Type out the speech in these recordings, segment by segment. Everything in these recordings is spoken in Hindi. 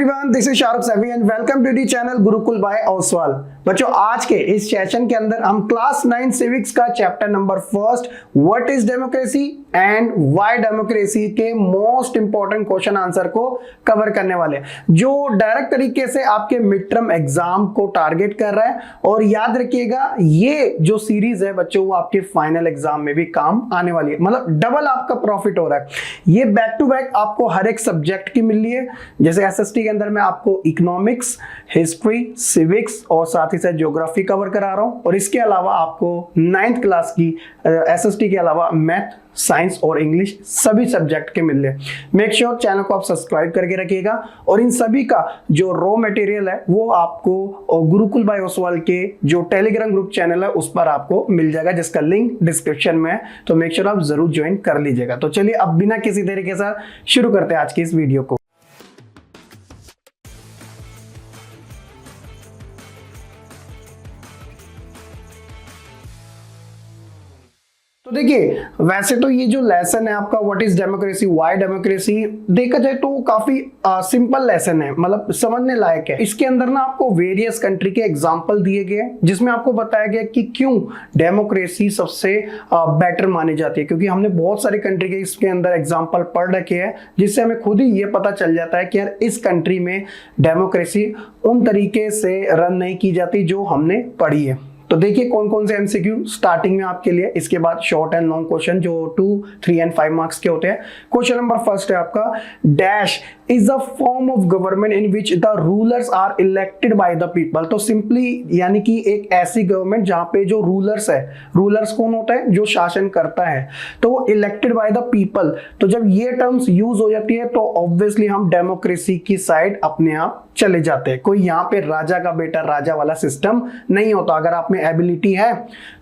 Everyone, this is Shahrukh Saifi and welcome to the channel Gurukul by Oswal. बच्चों, आज के इस सेशन के अंदर हम क्लास 9 सिविक्स का chapter number first what is democracy and why democracy के मोस्ट इंपॉर्टेंट क्वेश्चन आंसर को कवर करने वाले हैं, जो डायरेक्ट तरीके से आपके मिड टर्म एग्जाम को टारगेट कर रहा है। और याद रखिएगा, ये जो सीरीज है बच्चों, वो आपके फाइनल एग्जाम में भी काम आने वाली है। मतलब डबल आपका प्रॉफिट हो रहा है। ये बैक टू बैक आपको हर एक सब्जेक्ट की मिल रही है। जैसे एसएसटी के अंदर मैं आपको इकोनॉमिक्स, हिस्ट्री, सिविक्स और साथ ही साथ ज्योग्राफी कवर करा रहा हूं। और इसके अलावा आपको 9th क्लास की एसएसटी के अलावा मैथ, साइंस और इंग्लिश सभी सब्जेक्ट के मिल रहे हैं। मेक श्योर चैनल को आप सब्सक्राइब करके रखिएगा। और इन सभी का जो रॉ मटेरियल है वो आपको गुरुकुल बाय ओसवाल के जो टेलीग्राम ग्रुप चैनल है उस पर आपको मिल जाएगा, जिसका लिंक डिस्क्रिप्शन में है। तो मेक श्योर आप जरूर ज्वाइन कर लीजिएगा। तो चलिए अब बिना किसी देरी के साथ शुरू करते हैं आज की इस वीडियो को। तो देखिए, वैसे तो ये जो लेसन है आपका what is democracy, why democracy, देखा जाए तो काफी सिंपल लेसन है, मतलब समझने लायक है। इसके अंदर ना आपको वेरियस कंट्री के एग्जांपल दिए गए, जिसमें आपको बताया गया कि क्यों डेमोक्रेसी सबसे बेटर मानी जाती है। क्योंकि हमने बहुत सारी कंट्री के इसके अंदर एग्जांपल पढ़ रखे हैं, जिससे हमें खुद ही ये पता चल जाता है कि यार इस कंट्री में डेमोक्रेसी उन तरीके से रन नहीं की जाती जो हमने पढ़ी है। तो देखिए कौन कौन से एमसीक्यू स्टार्टिंग में आपके लिए, इसके बाद शॉर्ट एंड लॉन्ग क्वेश्चन जो 2, 3 एंड 5 मार्क्स के होते हैं। क्वेश्चन नंबर फर्स्ट है आपका, dash is a form of government in which the rulers are elected by the people. तो सिंपली यानी कि एक ऐसी गवर्नमेंट जहां पे जो रूलर्स है, रूलर्स कौन होता है, जो शासन करता है, तो वो इलेक्टेड बाय द पीपल। तो जब ये टर्म्स यूज हो जाती है तो ऑब्वियसली हम डेमोक्रेसी की साइड अपने आप चले जाते हैं। कोई यहाँ पे राजा का बेटा राजा वाला सिस्टम नहीं होता। अगर आप में एबिलिटी है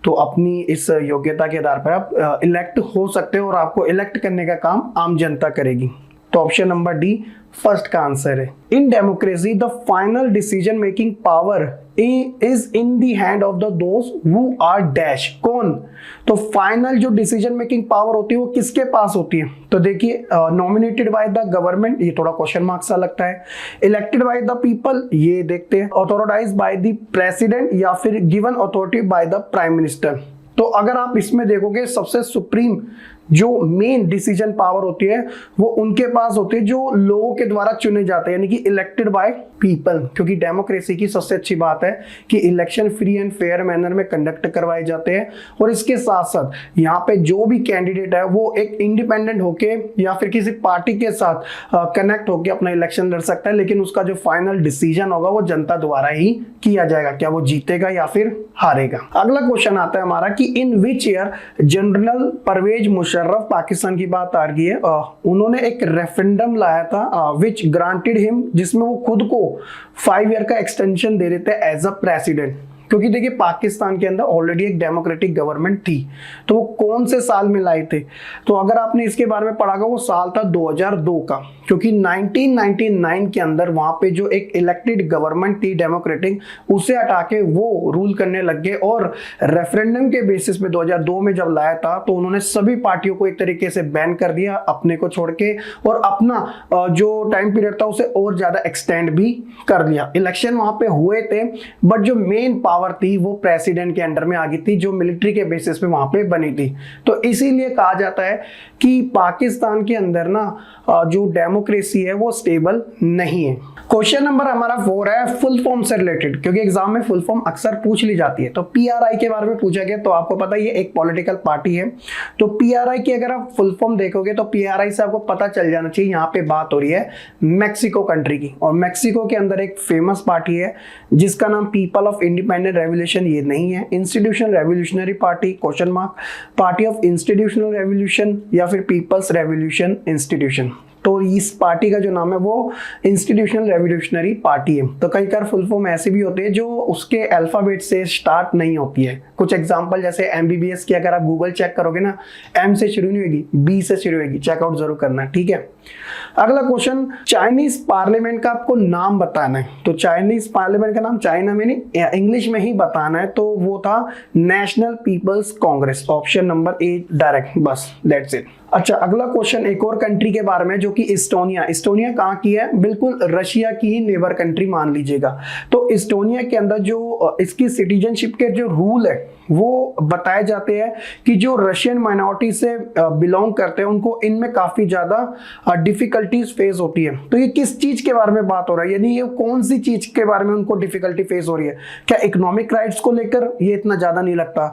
तो अपनी इस योग्यता के आधार पर आप इलेक्ट हो सकते हो और आपको इलेक्ट करने का काम आम जनता करेगी। तो ऑप्शन नंबर डी फर्स्ट का आंसर है। In democracy the final decision making power is in the hand of the those who are dash. कौन? तो फाइनल जो डिसीजन मेकिंग पावर होती है वो किसके पास होती है? तो देखिए, नॉमिनेटेड बाय द गवर्नमेंट, ये थोड़ा क्वेश्चन मार्क सा लगता है। इलेक्टेड बाय द पीपल, ये देखते हैं। ऑथोराइज बाय द प्रेसिडेंट या फिर given authority by the prime minister. तो अगर आप इसमें देखोगे, सबसे सुप्रीम जो मेन डिसीजन पावर होती है वो उनके पास होती है जो लोगों के द्वारा चुने जाते हैं, यानी कि इलेक्टेड बाय पीपल। क्योंकि डेमोक्रेसी की सबसे अच्छी बात है कि election free and fair manner में कंडक्ट करवाए जाते हैं। और इसके साथ साथ यहाँ पे जो भी कैंडिडेट है वो एक इंडिपेंडेंट होके या फिर किसी पार्टी के साथ कनेक्ट होके अपना इलेक्शन लड़ सकता है, लेकिन उसका जो फाइनल डिसीजन होगा वो जनता द्वारा ही किया जाएगा, क्या वो जीतेगा या फिर हारेगा। अगला क्वेश्चन आता है हमारा कि in which year general Parvez Musharraf, Pakistan की बात आ रही है, उन्होंने एक रेफरेंडम लाया था विच ग्रांटेड हिम, जिसमें वो खुद को 5 ईयर का एक्सटेंशन दे देते हैं एज अ प्रेसिडेंट। क्योंकि देखिए पाकिस्तान के अंदर ऑलरेडी एक डेमोक्रेटिक गवर्नमेंट थी, तो वो कौन से साल में लाए थे? तो अगर आपने इसके बारे में पढ़ा होगा, वो साल था 2002 का। क्योंकि 1999 के अंदर वहां पे जो एक इलेक्टेड गवर्नमेंट थी डेमोक्रेटिक, उसे हटा के वो रूल करने लग गए। और रेफरेंडम के बेसिस पे 2002 में जब लाया था तो उन्होंने सभी पार्टियों को एक तरीके से बैन कर दिया अपने को छोड़ के, और अपना जो टाइम पीरियड था उसे और ज्यादा एक्सटेंड भी कर दिया। इलेक्शन वहां पे हुए थे, बट जो मेन पावर थी वो प्रेसिडेंट के अंडर में आ गई थी, जो मिलिट्री के बेसिस पे वहां पे बनी थी। तो इसीलिए कहा जाता है कि पाकिस्तान के अंदर ना जो डेमोक्रेसी है वो स्टेबल नहीं है। क्वेश्चन नंबर हमारा 4 है फुल फॉर्म से रिलेटेड, क्योंकि एग्जाम में फुल फॉर्म अक्सर पूछ ली जाती है। तो पीआरआई के बारे में पूछा गया, तो आपको पता है ये एक पॉलिटिकल पार्टी है। तो पीआरआई की अगर आप फुल फॉर्म देखोगे तो पीआरआई से आपको पता चल जाना चाहिए यहाँ पे बात हो रही है मैक्सिको कंट्री की। और मैक्सिको के अंदर एक फेमस पार्टी है जिसका नाम पीपल ऑफ इंडिपेंडेंट रेवोल्यूशन, ये नहीं है। Institutional revolutionary party, question mark, party of institutional revolution या फिर पीपल्स रेवोल्यूशन इंस्टीट्यूशन। तो इस पार्टी का जो नाम है वो इंस्टीट्यूशनल रेवोल्यूशनरी पार्टी है। तो कई बार फुल फॉर्म ऐसे भी होते हैं जो उसके अल्फाबेट से स्टार्ट नहीं होती है। कुछ एग्जांपल जैसे एमबीबीएस की अगर आप गूगल चेक करोगे ना, एम से शुरू नहीं होगी, बी से शुरू होगी, चेकआउट जरूर करना, ठीक है। अगला क्वेश्चन, चाइनीज पार्लियामेंट का आपको नाम बताना है। तो चाइनीज पार्लियामेंट का नाम चाइना में नहीं, इंग्लिश में ही बताना है। तो वो था National People's Congress. Option number A direct, बस दैट्स इट। अच्छा, अगला क्वेश्चन एक और कंट्री के बारे में जो कि इस्टोनिया। इस्टोनिया कहाँ की है? बिल्कुल रशिया की ही नेबर कंट्री मान लीजिएगा। तो इस्टोनिया के अंदर जो इसकी सिटीजनशिप के जो रूल है वो बताए जाते हैं कि जो रशियन माइनॉरिटी से बिलोंग करते हैं उनको इनमें काफी ज्यादा डिफिकल्टीज फेस होती है। तो ये किस चीज के बारे में बात हो रहा है, यानी ये कौन सी चीज के बारे में उनको डिफिकल्टी फेस हो रही है? क्या इकोनॉमिक राइट्स को लेकर? ये इतना ज्यादा नहीं लगता।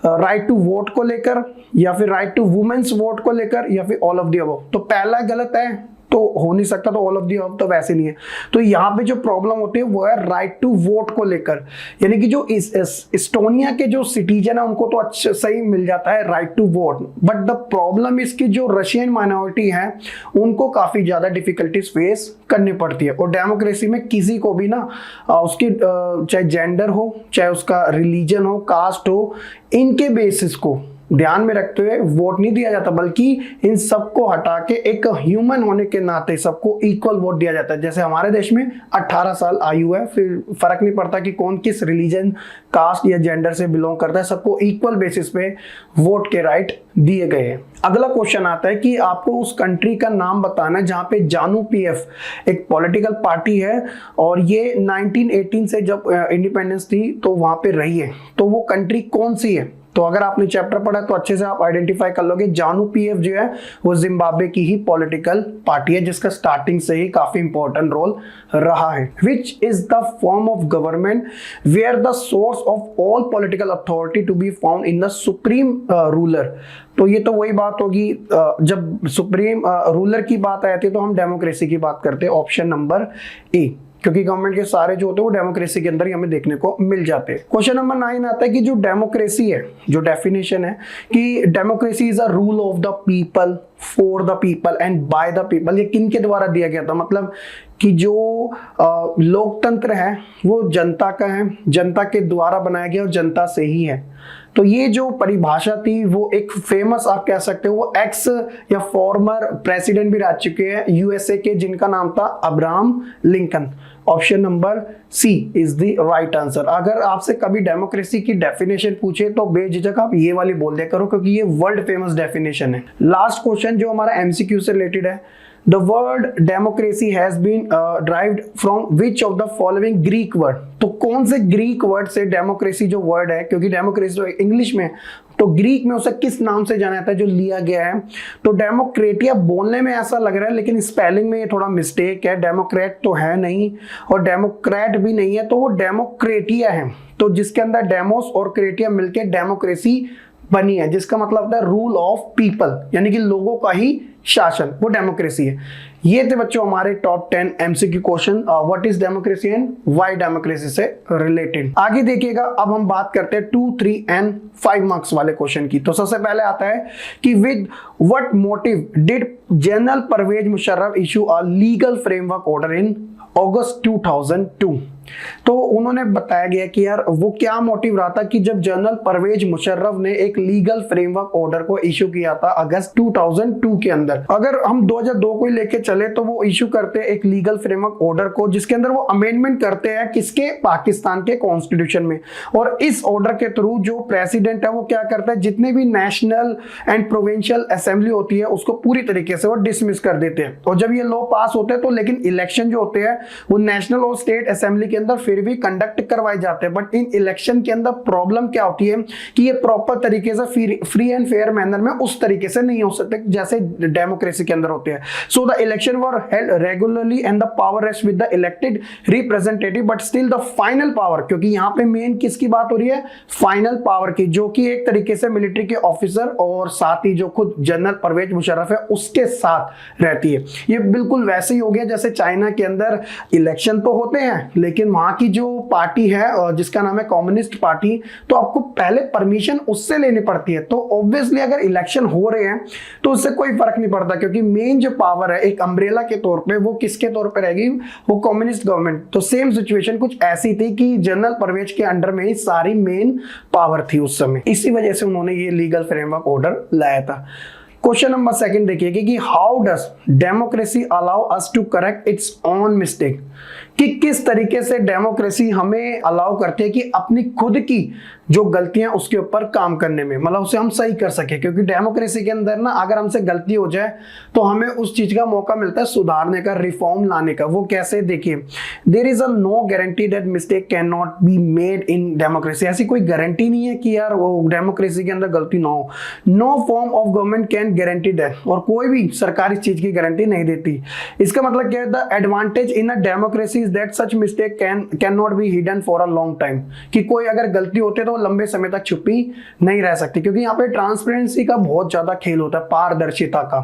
राइट टू वोट को लेकर, या फिर राइट टू वुमेन्स वोट को लेकर, या फिर ऑल ऑफ द अबव? तो पहला गलत है, तो हो नहीं सकता। तो ऑल ऑफ दी अबव तो वैसे नहीं है। तो यहाँ पे जो प्रॉब्लम होती है वो है राइट टू वोट को लेकर, यानी कि जो इस्टोनिया के जो सिटीजन है उनको तो अच्छा सही मिल जाता है right to vote, but the problem इसकी जो रशियन माइनॉरिटी है उनको काफी ज्यादा डिफिकल्टीज फेस करनी पड़ती है। और डेमोक्रेसी में किसी को भी ना उसकी चाहे जेंडर हो, चाहे उसका रिलीजन हो, कास्ट हो, इनके बेसिस को ध्यान में रखते हुए वोट नहीं दिया जाता, बल्कि इन सबको हटा के एक ह्यूमन होने के नाते सबको इक्वल वोट दिया जाता है। जैसे हमारे देश में 18 साल आयु है, फिर फर्क नहीं पड़ता कि कौन किस रिलीजन, कास्ट या जेंडर से बिलोंग करता है, सबको इक्वल बेसिस पे वोट के राइट दिए गए हैं। अगला क्वेश्चन आता है कि आपको उस कंट्री का नाम बताना है जहां पे जानू पीएफ एक पॉलिटिकल पार्टी है और ये 1918 से जब इंडिपेंडेंस थी तो वहां पे रही है। तो वो कंट्री कौन सी है? तो अगर आपने चैप्टर पढ़ा तो अच्छे से आप आइडेंटिफाई कर लोगे। जानू पीएफ जो है वो जिम्बाब्वे की ही पॉलिटिकल पार्टी है जिसका स्टार्टिंग से ही काफी इंपॉर्टेंट रोल रहा है। Which is the form of government where the source of all political authority to be found in the supreme ruler. तो ये तो वही बात होगी, जब सुप्रीम रूलर की बात आती है तो हम डेमोक्रेसी की बात करते हैं, ऑप्शन नंबर ए, क्योंकि गवर्नमेंट के सारे जो होते हैं वो डेमोक्रेसी के अंदर ही हमें देखने को मिल जाते हैं। क्वेश्चन नंबर 9 आता है कि जो डेमोक्रेसी है, जो डेफिनेशन है कि democracy is a rule of the people, for the people and bye the people. ये किन के द्वारा दिया गया था? मतलब कि जो लोकतंत्र है वो जनता का है, जनता के द्वारा बनाया गया और जनता से ही है। तो ये जो परिभाषा थी वो एक फेमस, आप कह सकते हो, वो एक्स या फॉर्मर प्रेसिडेंट भी रह चुके हैं यूएसए के, जिनका नाम था Abraham Lincoln. Option number C is the right answer. अगर आपसे कभी डेमोक्रेसी की डेफिनेशन पूछे तो बेझिझक आप ये वाली बोल दिया करो, क्योंकि ये वर्ल्ड फेमस डेफिनेशन है। लास्ट क्वेश्चन जो हमारा एमसीक्यू से रिलेटेड है, The word democracy has been derived from which of the following Greek word? तो कौन से ग्रीक वर्ड से डेमोक्रेसी जो वर्ड है, क्योंकि डेमोक्रेसी तो इंग्लिश में, तो ग्रीक में उसे किस नाम से जाना जाता है जो लिया गया है? तो डेमोक्रेटिया बोलने में ऐसा लग रहा है लेकिन स्पेलिंग में ये थोड़ा मिस्टेक है। डेमोक्रेट तो है नहीं और डेमोक्रेट भी नहीं है, तो वो डेमोक्रेटिया है। तो जिसके अंदर डेमोस और क्रेटिया मिलके डेमोक्रेसी बनी है, जिसका मतलब होता है रूल ऑफ पीपल, यानी कि लोगों का ही शासन, वो डेमोक्रेसी है। ये थे बच्चों हमारे top 10 MCQ question what is democracy and why democracy से रिलेटेड। आगे देखिएगा, अब हम बात करते हैं 2, 3 एंड 5 मार्क्स वाले क्वेश्चन की। तो सबसे पहले आता है कि with what motive did general Parvez Musharraf issue a legal framework order in August 2002। तो उन्होंने बताया गया कि यार वो क्या मोटिव रहा था कि जब जनरल परवेज मुशर्रफ ने एक लीगल फ्रेमवर्क ऑर्डर को इशू किया था अगस्त 2002 के अंदर। अगर हम 2002 को ही लेके चले तो वो इशू करते हैं एक लीगल फ्रेमवर्क ऑर्डर को, जिसके अंदर वो अमेंडमेंट करते हैं किसके? पाकिस्तान के कॉन्स्टिट्यूशन में। और इस ऑर्डर के थ्रू जो प्रेसिडेंट है वो क्या करता है, जितने भी नेशनल एंड प्रोविंशियल असेंबली होती है उसको पूरी तरीके से वो डिसमिस कर देते हैं। और जब ये लॉ पास होते हैं तो लेकिन इलेक्शन जो होते हैं वो नेशनल और स्टेट असेंबली के अंदर फिर भी कंडक्ट करवाए जाते हैं। बट इन इलेक्शन के अंदर प्रॉब्लम क्या होती है कि ये प्रॉपर तरीके से फ्री एंड फेयर मैनर में उस तरीके से नहीं हो सकते जैसे डेमोक्रेसी के अंदर होते हैं। So the election were held regularly and the power rest with the elected representative, but still the final power, क्योंकि यहां पे मेन किसकी बात हो रही है? फाइनल पावर की, जो कि एक तरीके से मिलिट्री के ऑफिसर और साथ ही जो खुद जनरल परवेज मुशर्रफ है उसके साथ रहती है। ये बिल्कुल वैसे ही हो गया जैसे चाइना के अंदर इलेक्शन तो होते हैं लेकिन वहां की जो पार्टी है जिसका नाम है कम्युनिस्ट पार्टी, तो आपको पहले परमिशन उससे लेनी पड़ती है। तो ऑब्वियसली अगर इलेक्शन हो रहे हैं तो उससे कोई फर्क नहीं पड़ता, क्योंकि मेन जो पावर है एक अम्ब्रेला के तौर पे वो किसके तौर पे रहेगी? वो कम्युनिस्ट गवर्नमेंट। तो सेम सिचुएशन कुछ ऐसी थी कि जनरल परवेज के अंडर में ही सारी मेन पावर थी उस समय, इसी वजह से उन्होंने ये लीगल फ्रेमवर्क ऑर्डर लाया था। क्वेश्चन नंबर सेकंड देखिए कि how does democracy allow us to correct its own mistake, कि किस तरीके से डेमोक्रेसी हमें अलाउ करती है कि अपनी खुद की जो गलतियां उसके ऊपर काम करने में, मतलब उसे हम सही कर सके। क्योंकि डेमोक्रेसी के अंदर ना अगर हमसे गलती हो जाए तो हमें उस चीज का मौका मिलता है सुधारने का, रिफॉर्म लाने का। वो कैसे, देखिए, there is a no guarantee that mistake can not be made in democracy. ऐसी कोई गारंटी नहीं है कि यार वो डेमोक्रेसी के अंदर गलती ना हो। No form of government can guarantee that, और कोई भी सरकार इस चीज की गारंटी नहीं देती। इसका मतलब क्या है, the advantage in a democracy is that such mistake can not be hidden for a long time, कि कोई अगर गलती होती है तो लंबे समय तक छुपी नहीं रह सकती, क्योंकि यहाँ पे ट्रांसपेरेंसी का बहुत ज्यादा खेल होता है, पारदर्शिता का।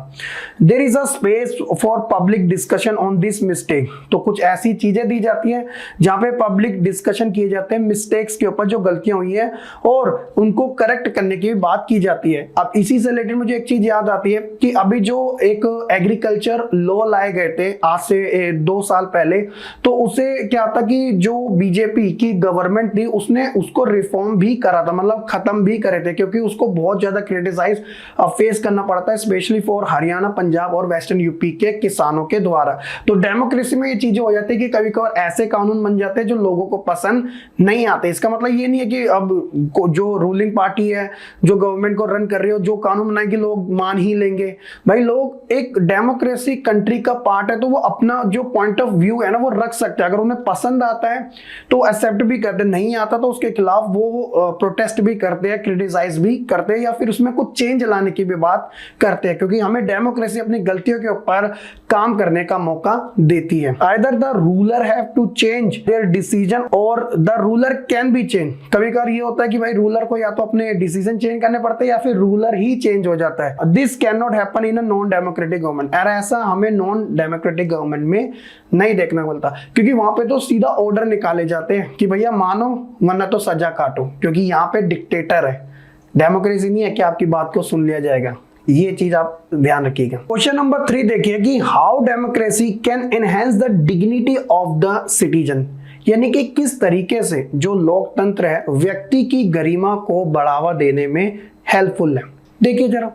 There is a space for public discussion on this mistake, तो कुछ ऐसी चीजें दी जाती है जहां पे पब्लिक डिस्कशन किए जाते हैं मिस्टेक्स के ऊपर, जो गलतियां हुई है, और उनको करेक्ट करने की बात की जाती है। अब इसी से रिलेटेड मुझे एक चीज याद आती है कि अभी जो एक एग्रीकल्चर लॉ लाए गए थे आज से 2 साल पहले, तो उसे क्या था कि जो बीजेपी की गवर्नमेंट थी उसने उसको रिफॉर्म भी करा था, मतलब खत्म भी करे थे, क्योंकि उसको बहुत ज्यादा क्रिटिसाइज फेस करना पड़ता है, स्पेशली फॉर हरियाणा, पंजाब और वेस्टर्न यूपी के किसानों के द्वारा। तो डेमोक्रेसी में ये चीजें हो जाती है कि कभी कभार ऐसे कानून बन जाते हैं जो लोगों को पसंद नहीं आते। इसका मतलब ये नहीं है कि अब जो रूलिंग पार्टी है, जो गवर्नमेंट को रन कर रही हो, जो कानून बनाएगी लोग मान ही लेंगे। भाई, लोग एक डेमोक्रेसी कंट्री का पार्ट है, तो वो अपना जो पॉइंट ऑफ व्यू है ना वो रख सकते हैं। अगर उन्हें पसंद आता है तो एक्सेप्ट भी करते, नहीं आता तो उसके खिलाफ वो प्रोटेस्ट भी करते हैं, क्रिटिसाइज भी करते हैं, या फिर उसमें कुछ चेंज लाने की भी बात करते हैं। क्योंकि हमें डेमोक्रेसी अपनी गलतियों के ऊपर काम करने का मौका देती है। Either the ruler have to change their decision और the ruler can be change. कभी कभार ये होता है कि भाई रूलर को या तो अपने डिसीजन चेंज करने पड़ते हैं या फिर रूलर ही चेंज हो जाता है। This can not happen in a non democratic government. ऐसा हमें नॉन डेमोक्रेटिक गवर्नमेंट में नहीं देखना मिलता, क्योंकि वहां पे तो सीधा ऑर्डर निकाले जाते हैं कि भैया मानो वरना तो सजा काटो, क्योंकि यहाँ पे डिक्टेटर है। डेमोक्रेसी नहीं है कि आपकी बात को सुन लिया जाएगा। ये चीज आप ध्यान रखिएगा। क्वेश्चन नंबर 3 देखिए कि how democracy can enhance the dignity of the citizen, यानी कि किस तरीके से जो लोकतंत्र है व्यक्ति की गरिमा को बढ़ावा देने में हेल्पफुल है। देखिए जरा,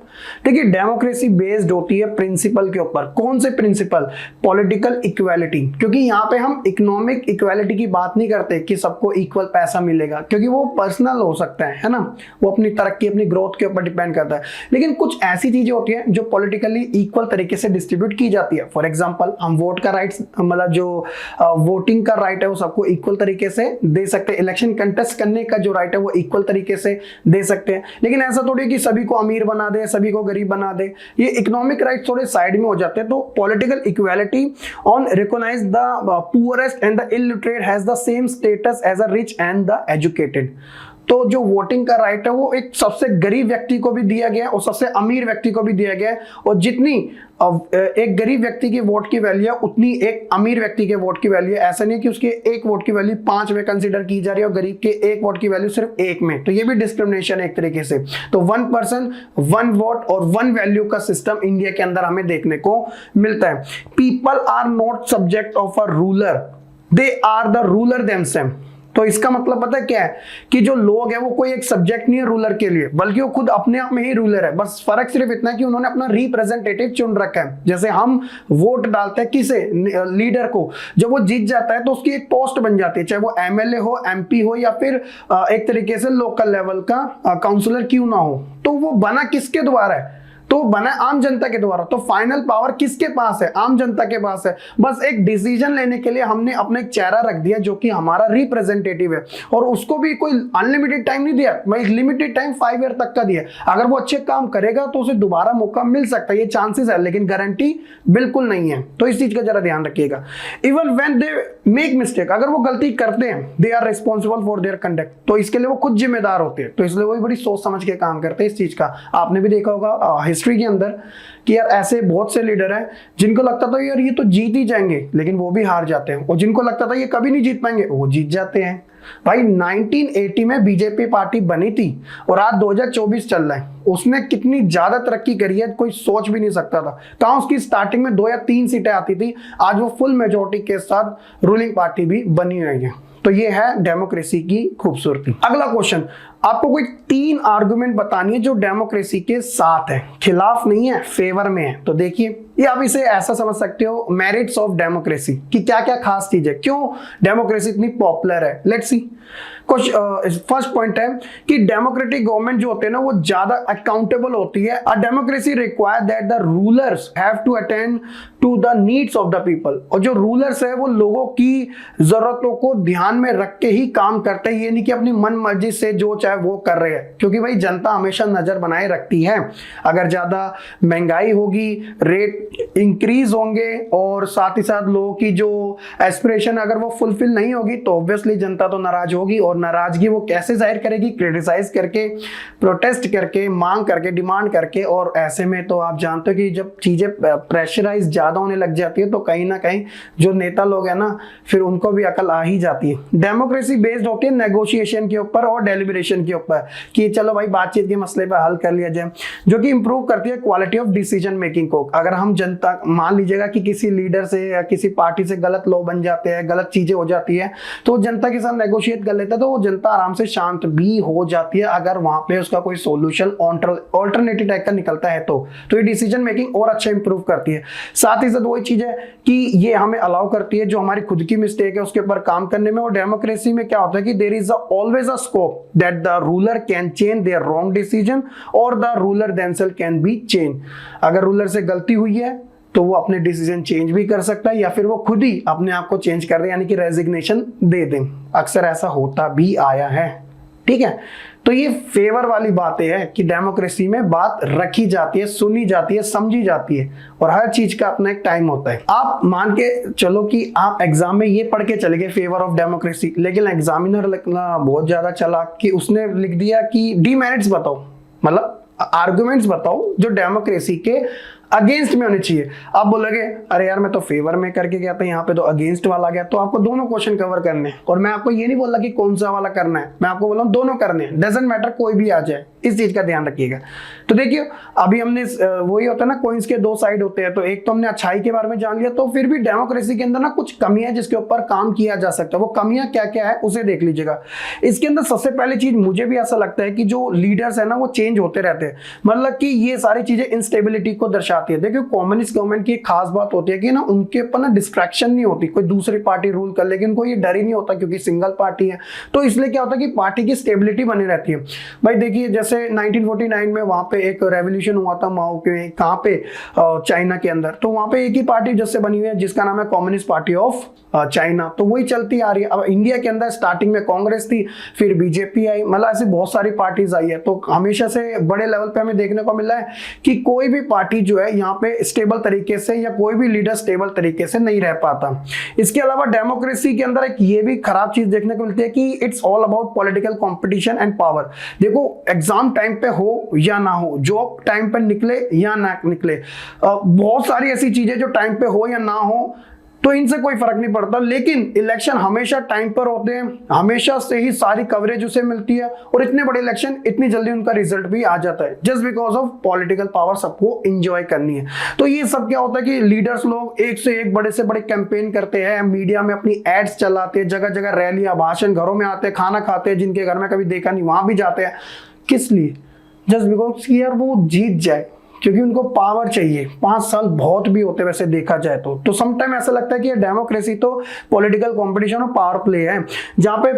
देखिए डेमोक्रेसी बेस्ड होती है प्रिंसिपल के ऊपर। कौन से प्रिंसिपल? Political equality. क्योंकि यहाँ पे हम इकोनॉमिक इक्वालिटी की बात नहीं करते कि सबको इक्वल पैसा मिलेगा, क्योंकि वो पर्सनल हो सकता है ना, वो अपनी तरक्की, अपनी ग्रोथ के ऊपर डिपेंड करता है। लेकिन कुछ ऐसी चीजें होती हैं जो पॉलिटिकली इक्वल तरीके से डिस्ट्रीब्यूट की जाती है। फॉर एग्जाम्पल, हम वोट का राइट, मतलब जो वोटिंग का राइट है वो सबको इक्वल तरीके से दे सकते हैं। इलेक्शन कंटेस्ट करने का जो राइट है वो इक्वल तरीके से दे सकते हैं। लेकिन ऐसा थोड़ी कि सभी को अमीर बना दे, सभी को गरीब बना दे। ये इकोनॉमिक राइट थोड़े साइड में हो जाते हैं। तो political equality on recognize the poorest and the illiterate has the same status as a rich and the educated. तो जो वोटिंग का राइट है वो एक सबसे गरीब व्यक्ति को भी दिया गया है और सबसे अमीर व्यक्ति को भी दिया गया है। और जितनी एक गरीब व्यक्ति की वोट की वैल्यू है उतनी एक अमीर व्यक्ति के वोट की वैल्यू है। ऐसा नहीं कि उसके एक वोट की वैल्यू 5 में कंसीडर की जा रही है और गरीब के एक वोट की वैल्यू सिर्फ 1 में। तो ये भी डिस्क्रिमिनेशन है एक तरीके से। तो 1 पर्सन 1 वोट और 1 वैल्यू का सिस्टम इंडिया के अंदर हमें देखने को मिलता है। People are not subject of a ruler, they are the ruler themselves. तो इसका मतलब पता है क्या है कि जो लोग हैं वो कोई एक सब्जेक्ट नहीं है रूलर के लिए, बल्कि वो खुद अपने आप में ही रूलर है। बस फर्क सिर्फ इतना है कि उन्होंने अपना रिप्रेजेंटेटिव चुन रखा है। जैसे हम वोट डालते हैं किसे, लीडर को, जब वो जीत जाता है तो उसकी एक पोस्ट बन जाती है, चाहे वो एमएलए हो, एमपी हो या फिर एक तरीके से लोकल लेवल का काउंसलर क्यों ना हो। तो वो बना किसके द्वारा है? तो बना आम जनता के द्वारा। तो फाइनल पावर किसके पास है? आम जनता के पास है। बस एक डिसीजन लेने के लिए हमने अपना एक चेहरा रख दिया जो कि हमारा रिप्रेजेंटेटिव है, और उसको भी कोई अनलिमिटेड टाइम नहीं दिया, मैं लिमिटेड टाइम 5 ईयर तक का दिया। अगर वो अच्छे काम करेगा तो उसे दोबारा मौका मिल सकता है, ये चांसेस है, लेकिन गारंटी बिल्कुल नहीं है। तो इस चीज का जरा ध्यान रखिएगा। Even when they make mistake, अगर वो गलती करते हैं, they are responsible for their conduct, तो इसके लिए वो खुद जिम्मेदार होते हैं। तो इसलिए वो बड़ी सोच समझ के काम करते हैं इस चीज का। आपने भी देखा होगा हिस्ट्री के अंदर कि यार ऐसे बहुत से लीडर हैं जिनको लगता था यार ये तो जीत ही जाएंगे, लेकिन वो भी हार जाते हैं, और जिनको लगता था ये कभी नहीं जीत पाएंगे वो जीत जाते हैं। भाई 1980 में बीजेपी पार्टी बनी थी और आज 2024 चल रहा है, उसने कितनी ज्यादा तरक्की करी है कोई सोच भी नहीं सकता था। कहाँ उसकी स्टार्टिंग में 2 या 3 सीटें आती थी, आज वो फुल मेजोरिटी के साथ रूलिंग पार्टी भी बनी हुई है। तो ये है डेमोक्रेसी की खूबसूरती। अगला क्वेश्चन, आपको कोई 3 आर्गुमेंट बतानी है जो डेमोक्रेसी के साथ है, खिलाफ नहीं है, फेवर में है। तो देखिए, ये आप इसे ऐसा समझ सकते हो, मेरिट्स ऑफ डेमोक्रेसी, कि क्या क्या खास चीज है, क्यों डेमोक्रेसी इतनी पॉपुलर है। Let's see. कुछ फर्स्ट पॉइंट है कि डेमोक्रेटिक गवर्नमेंट जो होते हैं ना वो ज्यादा अकाउंटेबल होती है। A democracy require that the rulers have to attend to the needs of the people. और जो रूलर्स है वो लोगों की जरूरतों को ध्यान में रख के ही काम करते हैं, ये नहीं कि अपनी मन मर्जी से जो चाहे वो कर रहे हैं, क्योंकि भाई जनता हमेशा नजर बनाए रखती है। अगर ज्यादा महंगाई होगी, रेट इंक्रीज होंगे और साथ ही साथ लोगों की जो एस्पिरेशन अगर वो फुलफिल नहीं होगी तो ऑब्वियसली जनता तो नाराज होगी। और नाराजगी वो कैसे जाहिर करेगी? क्रिटिसाइज करके, प्रोटेस्ट करके, मांग करके, डिमांड करके। और ऐसे में तो आप जानते हो कि जब चीजें प्रेशराइज ज्यादा होने लग जाती है तो कहीं ना कहीं जो नेता लोग हैं ना, फिर उनको भी अकल आ ही जाती है। डेमोक्रेसी बेस्ड होती है नेगोशिएशन के ऊपर और डेलिब्रेशन के ऊपर, कि चलो भाई बातचीत के मसले पर हल कर लिया जाए, जो कि इंप्रूव करती है क्वालिटी ऑफ डिसीजन मेकिंग को। अगर हम जनता, मान लीजिएगा कि किसी लीडर से या किसी पार्टी से गलत लॉ बन जाते हैं, गलत चीजें हो जाती है, तो जनता के साथ नेगोशिएट कर लेता है तो वो जनता आराम से शांत भी हो जाती है, अगर वहां पे उसका कोई सॉल्यूशन ऑल्टरनेटिव टाइप का निकलता है तो ये डिसीजन मेकिंग और अच्छा इंप्रूव करती है। साथ ही साथ वही चीज है कि ये हमें अलाउ करती है जो हमारी खुद की मिस्टेक है उसके ऊपर काम करने में। और डेमोक्रेसी में क्या होता है कि there is always a scope that the ruler can change their wrong decision और the ruler themselves can be change. अगर रूलर से गलती हुई है तो वो अपने डिसीजन चेंज भी कर सकता है, या फिर वो खुद ही अपने आप को चेंज कर दे, यानी कि रेजिग्नेशन दे दे। अक्सर ऐसा होता भी आया है। ठीक है, तो ये फेवर वाली बातें है कि डेमोक्रेसी में बात रखी जाती है, सुनी जाती है, समझी जाती है, और हर चीज का अपना एक टाइम होता है। आप मान के चलो कि आप एग्जाम में ये पढ़ के चले गए फेवर ऑफ डेमोक्रेसी, लेकिन एग्जामिनर लिखना बहुत ज्यादा चला कि उसने लिख दिया कि डीमेरिट्स बताओ, मतलब आर्गुमेंट्स बताओ जो डेमोक्रेसी के अगेंस्ट में होने चाहिए। आप बोलोगे अरे यार मैं तो फेवर में करके गया था, यहाँ पे तो अगेंस्ट वाला गया। तो आपको दोनों क्वेश्चन कवर करने हैं, और मैं आपको ये नहीं बोल रहा कि कौन सा वाला करना है, मैं आपको बोल रहा हूँ दोनों करने हैं, डजंट मैटर कोई भी आ जाए, इस चीज का ध्यान रखिएगा। तो देखिए अभी हमने वही होता है ना, कॉइंस के 2 साइड होते हैं, तो एक तो हमने अच्छाई के बारे में जान लिया, तो फिर भी डेमोक्रेसी के अंदर ना कुछ कमियां है जिसके ऊपर काम किया जा सकता है। वो कमियां क्या क्या है उसे देख लीजिएगा। इसके अंदर सबसे पहली चीज मुझे भी ऐसा लगता है कि जो लीडर्स है ना वो चेंज होते रहते हैं, मतलब कि ये सारी चीजें इंस्टेबिलिटी को दर्शाती है। देखिए कम्युनिस्ट गवर्नमेंट की एक खास बात होती है कि ना उनके ऊपर ना डिस्ट्रैक्शन नहीं होती, कोई दूसरी पार्टी रूल कर, लेकिन उनको ये डर ही नहीं होता क्योंकि सिंगल पार्टी है। तो इसलिए क्या होता है कि पार्टी की स्टेबिलिटी बनी रहती है। भाई देखिए जैसे 1949 में वहां पे एक रेवोल्यूशन हुआ था माओ के, कहां पे, चाइना के अंदर। तो वहां पे एक ही पार्टी जिससे बनी हुई है जिसका नाम है कम्युनिस्ट पार्टी ऑफ चाइना, तो वही चलती आ रही है। अब इंडिया के अंदर स्टार्टिंग में कांग्रेस थी, फिर बीजेपी आई, मतलब ऐसी बहुत सारी पार्टीज आई है। तो हमेशा से बड़े लेवल पे हमें देखने को मिला है कि कोई भी पार्टी जो है यहाँ पे स्टेबल तरीके से, या कोई भी लीडर स्टेबल तरीके से नहीं रह पाता। इसके अलावा डेमोक्रेसी के अंदर एक ये भी खराब चीज देखने को मिलती है कि it's all about political competition and power. देखो एग्जाम टाइम पे हो या ना हो, जॉब टाइम पे निकले या ना निकले, बहुत सारी ऐसी चीजें जो टाइम पे हो या ना हो, तो इनसे कोई फर्क नहीं पड़ता। लेकिन इलेक्शन हमेशा टाइम पर होते हैं, हमेशा से ही सारी कवरेज उसे मिलती है, और इतने बड़े इलेक्शन इतनी जल्दी उनका रिजल्ट भी आ जाता है, just because of political power सबको एंजॉय करनी है। तो ये सब क्या होता है कि लीडर्स लोग एक से एक बड़े से बड़े कैंपेन करते हैं, मीडिया में अपनी एड्स चलाते हैं, जगह जगह रैलियां, भाषण, घरों में आते हैं, खाना खाते हैं, जिनके घर में कभी देखा नहीं वहां भी जाते हैं। किस लिए? जस्ट बिकॉज कि यार वो जीत जाए, क्योंकि उनको पावर चाहिए। 5 साल बहुत भी होते वैसे देखा जाए तो समटाइम ऐसा लगता है कि डेमोक्रेसी तो पॉलिटिकल कंपटीशन और पावर प्ले है, जहां पे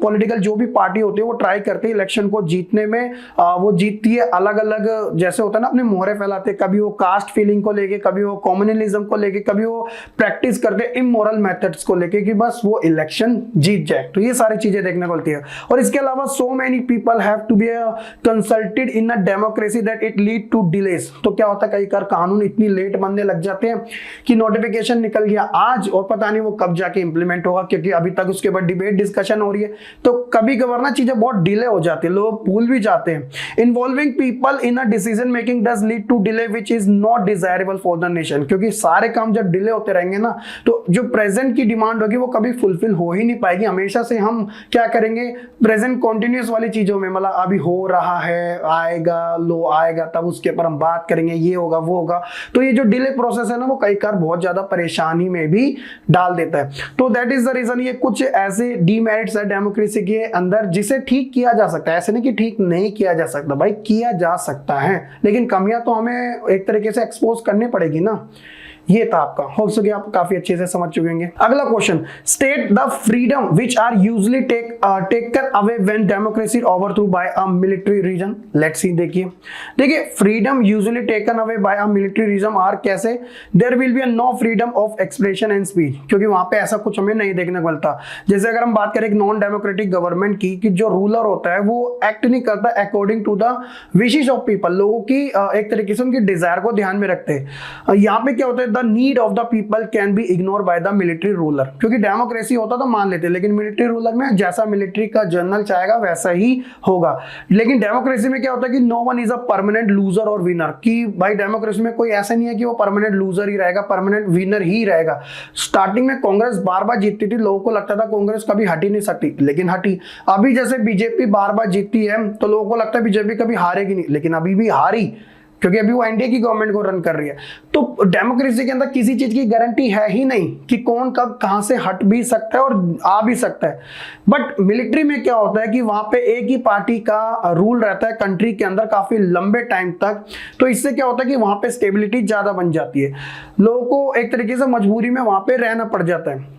पॉलिटिकल जो भी पार्टी होती है वो ट्राई करती है इलेक्शन को जीतने में। वो जीतती है अलग अलग, जैसे होता है ना, अपने मोहरे फैलाते हैं, कभी वो कास्ट फीलिंग को लेके, कभी वो कम्युनलिज्म को लेके, कभी वो प्रैक्टिस करते इमोरल मेथड्स को लेके कि बस वो इलेक्शन जीत जाए। तो ये सारी चीजें देखने को मिलती है। और इसके अलावा so many people have to be consulted in a democracy that it lead to delays, तो क्या होता है कई बार कानून इतनी लेट बनने लग जाते हैं कि नोटिफिकेशन निकल गया आज और पता नहीं वो कब जाके इंप्लीमेंट होगा, क्योंकि अभी तक उसके बाद डिबेट डिस्कशन हो रही है। तो कभी कभार ना चीजें बहुत डिले हो जाती है, लोग भूल भी जाते हैं। Involving people in a decision making does lead to delay which is not desirable for the nation, क्योंकि सारे काम जब डिले होते रहेंगे ना तो जो प्रेजेंट की डिमांड होगी वो कभी फुलफिल हो ही नहीं पाएगी। हमेशा से हम क्या करेंगे, प्रेजेंट कॉन्टिन्यूस वाली चीजों में, मतलब अभी हो रहा है, आएगा, लो आएगा तब उसके ऊपर हम बात करेंगे, ये होगा वो होगा। तो ये जो डिले प्रोसेस है ना वो कई बार बहुत ज्यादा परेशानी में भी डाल देता है। तो दैट इज द रीजन, ये कुछ ऐसे डीमेरिट्स है डेमोक्रेसी के अंदर जिसे ठीक किया जा सकता है। ऐसे नहीं कि ठीक नहीं किया जा सकता, भाई किया जा सकता है, लेकिन कमियां तो हमें एक तरीके से एक्सपोज करनी पड़ेगी ना। ये था आपका, हो सके आप काफी अच्छे से समझ चुके होंगे। अगला question, state the freedom which are usually taken away when democracy overthrow by a military regime. Let's see, देखिए freedom usually taken away by a military regime are कैसे, there will be no freedom of expression and speech, क्योंकि वहां पे ऐसा कुछ हमें नहीं देखने को मिलता। जैसे अगर हम बात करें एक नॉन डेमोक्रेटिक गवर्नमेंट की, कि जो रूलर होता है वो एक्ट नहीं करता according to the wishes of people, लोगों की एक तरीके से उनकी डिजायर को ध्यान में रखते हैं। यहाँ पे क्या होता है, the need of the people can be ignore bye the military ruler, क्योंकि डेमोक्रेसी होता तो मान लेते, लेकिन मिलिट्री रूलर में जैसा मिलिट्री का जनरल चाहेगा वैसा ही होगा। लेकिन डेमोक्रेसी में क्या होता है कि no one is a permanent loser और विनर, कि भाई डेमोक्रेसी में कोई ऐसा नहीं है कि वो परमानेंट लूजर ही रहेगा, परमानेंट विनर ही रहेगा। स्टार्टिंग में कांग्रेस बार बार जीतती थी, लोगों को लगता था कांग्रेस कभी हट ही नहीं सकती, लेकिन हटी। अभी जैसे बीजेपी बार बार जीतती है तो लोगों को लगता है बीजेपी कभी हारेगी नहीं, लेकिन अभी भी हारी, क्योंकि अभी वो एनडीए की गवर्नमेंट को रन कर रही है। तो डेमोक्रेसी के अंदर किसी चीज की गारंटी है ही नहीं कि कौन कब कहां से हट भी सकता है और आ भी सकता है। बट मिलिट्री में क्या होता है कि वहां पे एक ही पार्टी का रूल रहता है कंट्री के अंदर काफी लंबे टाइम तक, तो इससे क्या होता है कि वहां पे स्टेबिलिटी ज्यादा बन जाती है, लोगों को एक तरीके से मजबूरी में वहां पे रहना पड़ जाता है।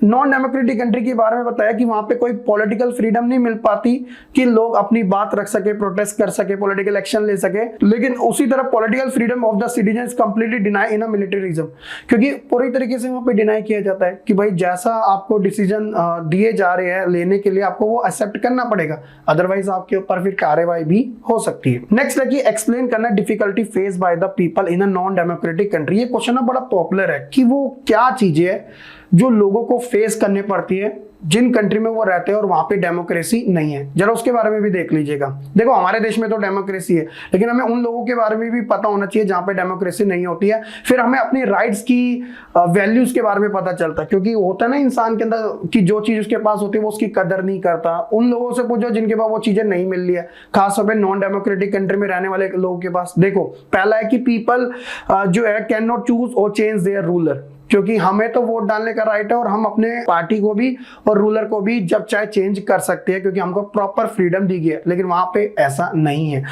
नॉन डेमोक्रेटिक कंट्री के बारे में बताया कि वहां पे कोई पॉलिटिकल फ्रीडम नहीं मिल पाती कि लोग अपनी बात रख सके, प्रोटेस्ट कर सके, पॉलिटिकल एक्शन ले सके। लेकिन उसी तरह political freedom of the citizen completely deny in a militarism, क्योंकि पूरी तरीके से वहां पे डिनाई किया जाता है कि भाई जैसा आपको डिसीजन दिए जा रहे हैं लेने के लिए आपको वो एक्सेप्ट करना पड़ेगा, अदरवाइज आपके ऊपर फिर कार्रवाई भी हो सकती है। नेक्स्ट है कि एक्सप्लेन करना difficulty face by the people in a non democratic country. ये क्वेश्चन बड़ा पॉपुलर है कि वो क्या चीजें है जो लोगों को फेस करने पड़ती है जिन कंट्री में वो रहते हैं और वहां पे डेमोक्रेसी नहीं है, जरा उसके बारे में भी देख लीजिएगा। देखो हमारे देश में तो डेमोक्रेसी है, लेकिन हमें उन लोगों के बारे में भी पता होना चाहिए जहां पे डेमोक्रेसी नहीं होती है। फिर हमें अपनी राइट्स की वैल्यूज के बारे में पता चलता है, क्योंकि होता है ना इंसान के अंदर कि जो चीज उसके पास होती है वो उसकी कदर नहीं करता। उन लोगों से पूछो जिनके पास वो चीजें नहीं मिल रही है, खासतौर पर नॉन डेमोक्रेटिक कंट्री में रहने वाले लोगों के पास। देखो पहला है कि पीपल जो है कैन नॉट चूज और चेंज देयर रूलर, क्योंकि हमें तो वोट डालने का राइट है और हम अपने पार्टी को भी और रूलर को भी जब चाहे चेंज कर सकते हैं, क्योंकि हमको प्रॉपर फ्रीडम दी गई है, लेकिन वहां पे ऐसा नहीं है।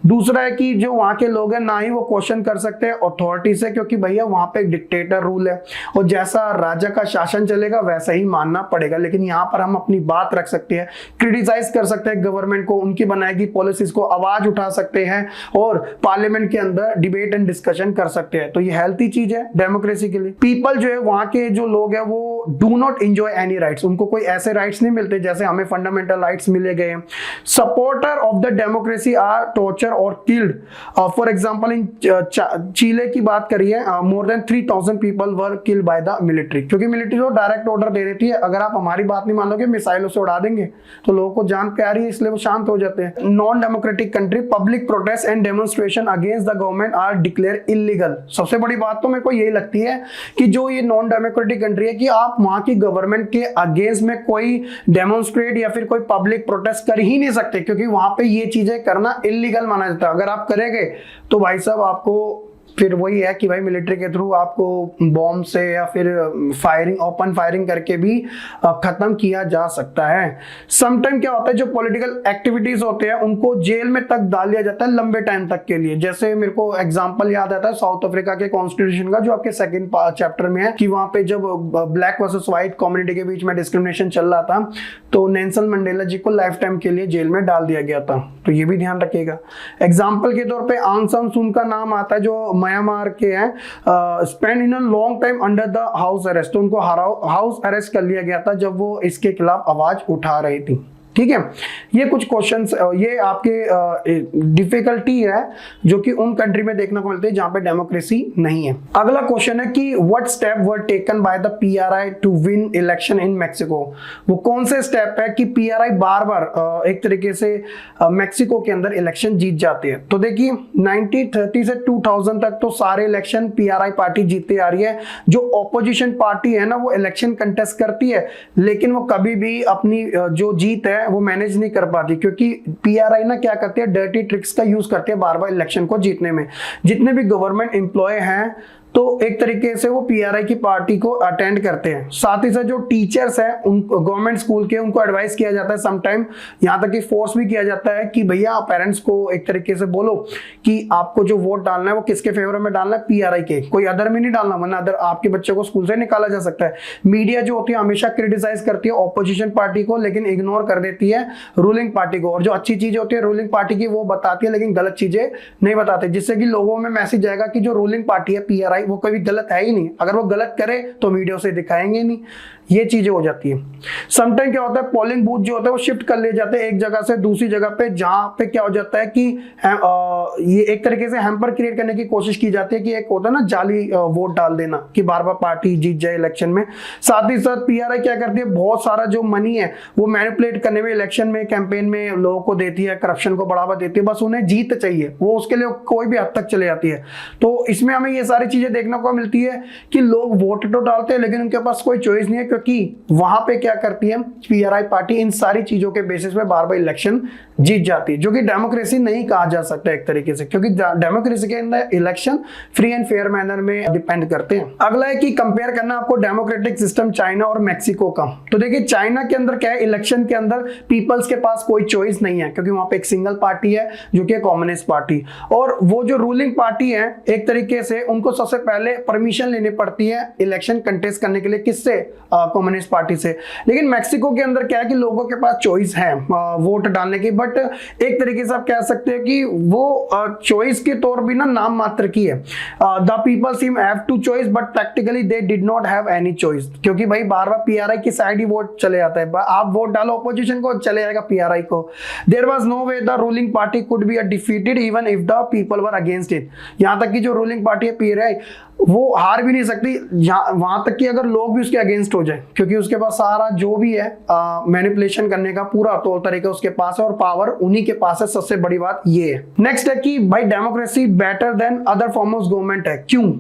दूसरा है कि जो वहां के लोग हैं ना ही वो क्वेश्चन कर सकते हैं अथॉरिटी से, क्योंकि भैया वहां पे डिक्टेटर रूल है और जैसा राजा का शासन चलेगा वैसा ही मानना पड़ेगा। लेकिन यहाँ पर हम अपनी बात रख सकते हैं, क्रिटिसाइज कर सकते हैं गवर्नमेंट को, उनकी बनाएगी पॉलिसीज को आवाज उठा सकते हैं और पार्लियामेंट के अंदर डिबेट एंड डिस्कशन कर सकते हैं। तो ये हेल्थी चीज है डेमोक्रेसी के लिए। पीपल जो है वहां के जो लोग हैं वो do not enjoy any rights, उनको कोई ऐसे राइट्स नहीं मिलते जैसे हमें फंडामेंटल राइट्स मिले गए। Supporter of the democracy are torture और killed. For example in Chile की बात करिए, more than 3000 people were killed by the military, क्योंकि मिलिट्री तो डायरेक्ट ऑर्डर दे देती है, अगर आप हमारी बात नहीं मानोगे मिसाइलों से उड़ा देंगे, तो लोगों को जान प्यारी है इसलिए वो शांत हो जाते हैं। Non democratic country public protest and demonstration against the government are declare illegal. सबसे बड़ी बात तो मेरे को यही लगती है कि जो ये नॉन डेमोक्रेटिक कंट्री है कि आप वहां की गवर्नमेंट के अगेंस्ट में कोई डेमोन्स्ट्रेट या फिर कोई पब्लिक प्रोटेस्ट कर ही नहीं सकते, क्योंकि वहां पे ये चीजें करना इलीगल माना जाता है। अगर आप करेंगे तो भाई साहब आपको फिर वही है कि भाई मिलिट्री के थ्रू आपको बॉम्ब से या फिर फायरिंग, ओपन फायरिंग करके भी खत्म किया जा सकता है। समटाइम क्या होता है जो पॉलिटिकल एक्टिविटीज होते हैं उनको जेल में तक डाल दिया जाता है लंबे टाइम तक के लिए। जैसे मेरे को एग्जांपल याद आता है साउथ अफ्रीका के कॉन्स्टिट्यूशन का जो आपके सेकंड चैप्टर में है, कि वहां पे जब ब्लैक वर्सेस व्हाइट कम्युनिटी के बीच में डिस्क्रिमिनेशन चल रहा था तो नेल्सन मंडेला जी को लाइफ टाइम के लिए जेल में डाल दिया गया था, तो ये भी ध्यान रखिएगा। एग्जाम्पल के तौर पर आंग सान सू का नाम आता है जो म्यांमार के हैं, spend in a long time under the house arrest, तो उनको हाउस अरेस्ट कर लिया गया था जब वो इसके खिलाफ आवाज उठा रही थी। ठीक है। ये कुछ क्वेश्चंस, ये आपके डिफिकल्टी है जो कि उन कंट्री में देखने को मिलती है जहां पे डेमोक्रेसी नहीं है। अगला क्वेश्चन है कि what step were taken by the PRI to win election in Mexico. वो कौन से स्टेप है कि पीआरआई बार बार एक तरीके से मैक्सिको के अंदर इलेक्शन जीत जाती है। तो देखिए 1930 से 2000 तक तो सारे इलेक्शन पीआरआई पार्टी जीतती आ रही है। जो ऑपोजिशन पार्टी है ना वो इलेक्शन कंटेस्ट करती है, लेकिन वो कभी भी अपनी जो जीत है वो मैनेज नहीं कर पाती, क्योंकि पीआरआई ना क्या करती है, डर्टी ट्रिक्स का यूज करती है बार बार इलेक्शन को जीतने में। जितने भी गवर्नमेंट एम्प्लॉय हैं तो एक तरीके से वो पीआरआई की पार्टी को अटेंड करते हैं। साथ ही साथ जो टीचर्स हैं उन गवर्नमेंट स्कूल के, उनको एडवाइस किया जाता है समटाइम, यहाँ तक कि फोर्स भी किया जाता है कि भैया पेरेंट्स को एक तरीके से बोलो कि आपको जो वोट डालना है वो किसके फेवर में डालना है, पीआरआई के, कोई अदर में नहीं डालना, वरना अदर आपके बच्चे को स्कूल से निकाला जा सकता है। मीडिया जो होती है हमेशा क्रिटिसाइज करती है ऑपोजिशन पार्टी को, लेकिन इग्नोर कर देती है रूलिंग पार्टी को, और जो अच्छी चीजें होती है रूलिंग पार्टी की वो बताती है, लेकिन गलत चीजें नहीं बताते, जिससे कि लोगों में मैसेज आएगा कि जो रूलिंग पार्टी है पीआरआई वो कभी गलत है ही नहीं। अगर वो गलत करे तो वीडियो से दिखाएंगे नहीं। ये चीजें हो जाती है। समटाइम क्या होता है, पोलिंग बूथ जो होता है वो शिफ्ट कर ले जाते हैं एक जगह से दूसरी जगह पे, जहां पे क्या हो जाता है कि ये एक तरीके से हैम्पर क्रिएट करने की कोशिश की जाती है कि एक होता है ना जाली वोट डाल देना कि बार बार पार्टी जीत जाए इलेक्शन में। साथ ही साथ पीआरआई क्या करती है, बहुत सारा जो मनी है वो मैनिपुलेट करने में, इलेक्शन में, कैंपेन में लोगों को देती है, करप्शन को बढ़ावा देती है। बस उन्हें जीत चाहिए, वो उसके लिए कोई भी हद तक चले जाती है। तो इसमें हमें ये सारी चीजें देखने को मिलती है कि लोग वोट तो डालते हैं लेकिन उनके पास कोई चॉइस नहीं है, क्योंकि वहां पे क्या करती है पीआरआई पार्टी इन सारी चीजों के बेसिस पे बार बार इलेक्शन जीत जाती है, जो कि डेमोक्रेसी नहीं कहा जा सकता एक तरीके से, क्योंकि डेमोक्रेसी के अंदर election free and fair manner में डिपेंड करते हैं। अगला है कि कंपेयर करना आपको डेमोक्रेटिक सिस्टम चाइना और मैक्सिको का। तो देखिए चाइना के अंदर क्या है, इलेक्शन के अंदर पीपल्स के पास कोई चॉइस नहीं है, क्योंकि वहां पे एक सिंगल पार्टी है जो कि कम्युनिस्ट पार्टी, और वो जो रूलिंग पार्टी है एक तरीके से उनको सबसे पहले परमिशन लेनी पड़ती है इलेक्शन कंटेस्ट करने के लिए, किससे, कम्युनिस्ट पार्टी से। लेकिन मैक्सिको के अंदर क्या है कि लोगों के पास चॉइस है वोट डालने की, बट एक तरीके से आप कह सकते हैं कि वो चॉइस के तौर भी ना नाम मात्र की है। The people seem have two choice but practically they did not have any choice, क्योंकि भाई बार बार पीआरआई की साइड ही वोट चले जाता है। आप वोट डालो ऑपोजिशन को, चले जाएगा पीआरआई को। There was no way the ruling party could be defeated even if the people were against it. यहां तक कि जो रूलिंग पार्टी है पीआरआई वो हार भी नहीं सकती, वहां तक कि अगर लोग भी उसके अगेंस्ट हो जाए, क्योंकि उसके पास सारा जो भी है मैनिपुलेशन करने का पूरा तौर तरीका उसके पास है और पावर उन्हीं के पास है। सबसे बड़ी बात ये है। नेक्स्ट है कि भाई democracy better than other form of government है, क्यों?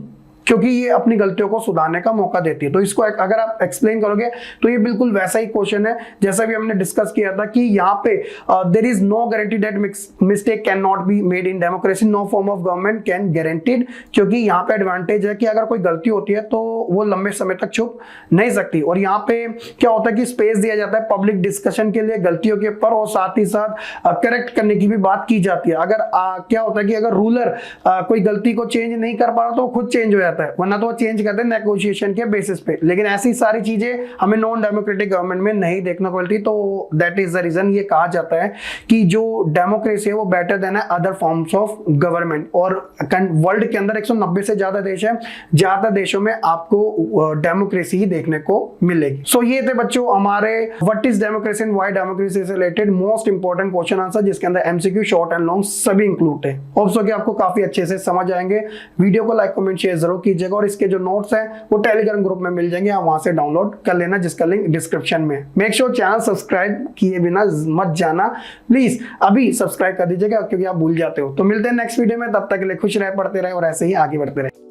क्योंकि ये अपनी गलतियों को सुधारने का मौका देती है। तो इसको अगर आप एक्सप्लेन करोगे तो ये बिल्कुल वैसा ही क्वेश्चन है जैसा भी हमने डिस्कस किया था कि यहाँ पे there is no guarantee that mistake can not be made in democracy, no form of government can guaranteed. क्योंकि यहाँ पे एडवांटेज है कि अगर कोई गलती होती है तो वो लंबे समय तक छुप नहीं सकती, और यहाँ पे क्या होता है कि स्पेस दिया जाता है पब्लिक डिस्कशन के लिए गलतियों के ऊपर, और साथ ही साथ करेक्ट करने की भी बात की जाती है। अगर क्या होता है कि अगर रूलर कोई गलती को चेंज नहीं कर पा रहा तो वो खुद चेंज हो जाता है, वरना तो वो चेंज करते हैं नेगोशिएशन के बेसिस पे। लेकिन ऐसी सारी चीजें हमें नॉन डेमोक्रेटिक गवर्नमेंट में नहीं देखने को मिलती। तो दैट इज द रीजन ये कहा जाता है कि जो डेमोक्रेसी है वो better than other forms of government. और वर्ल्ड के अंदर 190 से ज्यादा देश है, ज्यादा देशों में आपको डेमोक्रेसी ही देखने को मिलेगी। सो ये थे बच्चों हमारे what is democracy and why democracy से related most important question answer, जिसके अंदर एमसीक्यू, शॉर्ट एंड लॉन्ग सभी इंक्लूड है। होप सो कि आपको काफी अच्छे से समझ आएंगे। वीडियो को लाइक, कमेंट, शेयर जरूर कीजिएगा, और इसके जो नोट्स हैं वो टेलीग्राम ग्रुप में मिल जाएंगे, आप वहां से डाउनलोड कर लेना, जिसका लिंक डिस्क्रिप्शन में। मेक श्योर चैनल सब्सक्राइब किए बिना मत जाना, प्लीज अभी सब्सक्राइब कर दीजिएगा, क्योंकि आप भूल जाते हो। तो मिलते हैं नेक्स्ट वीडियो में, तब तक के लिए खुश रहे, पढ़ते रहे और ऐसे ही आगे बढ़ते रहे।